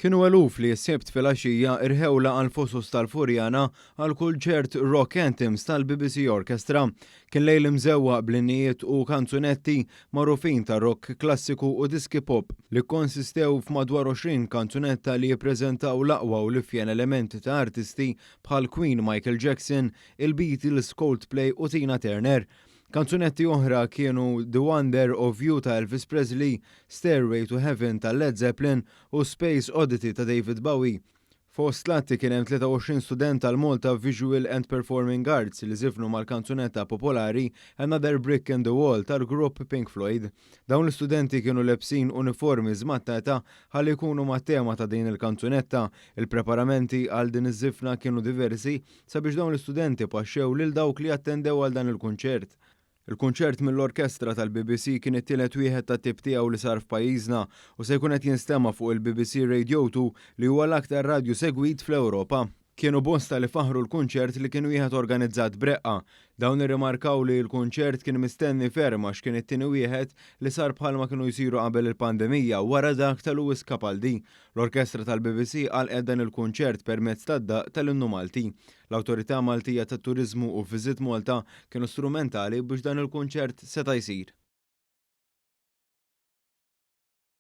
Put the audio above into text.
Kienu eluf li s-sebt filgħaxija irħewla għal fosos tal-Furjana għal kunċert Rock Anthems tal-BBC Orchestra. Kien lejl imżewwa b'linnijiet u kanzunetti magħrufin ta' rock klassiku u diski pop li konsistew f'madwar 20 kanzunetta li jippreżentaw l-aqwa u l-ifjen elementi ta' artisti bħal Queen, Michael Jackson, il-Beatles, Coldplay u Tina Turner. Kanzunetti oħra kienu The Wonder of You ta' Elvis Presley, Stairway to Heaven ta' Led Zeppelin u Space Oddity ta' David Bowie. Fost latti kien hemm 23 student tal-Malta Visual and Performing Arts li żifnu mal-kanzunetta popolari Another Brick in the Wall tal-grupp Pink Floyd. Dawn l-istudenti kienu lebsin uniformi żmattata ħalli jkunu mat-tema ta' din il-kanzunetta. Il-preparamenti għal din iż-żifna kienu diversi sabiex dawn l-istudenti paxxew lil dawk li attendew għal dan il-kunċert. Il-kunċert mill-orkestra tal-BBC kien it-tielet wieħed tat-tip tiegħu li sar f'pajjiżna u se jkun qed jinstema' fuq il-BBC Radio 2 li huwa l-aktar radju segwit fl-Ewropa. Kienu bosta li faħru l-kunċert li kien wieħed organizzat b'reqqa. Dawn irrimarkaw li l-kunċert kien mistenni ferm għax kien it-tieni wieħed li sar bħalma kienu jsiru qabel il-pandemija wara dak tal-Lewis Capaldi. L-orkestra tal-BBC għalqet dan il-kunċert permezz tad-daq tal-innu Malti. L-Awtorità Maltija tat-Turiżmu u Viżit Malta kienu strumentali biex dan il-kunċert seta' jsir.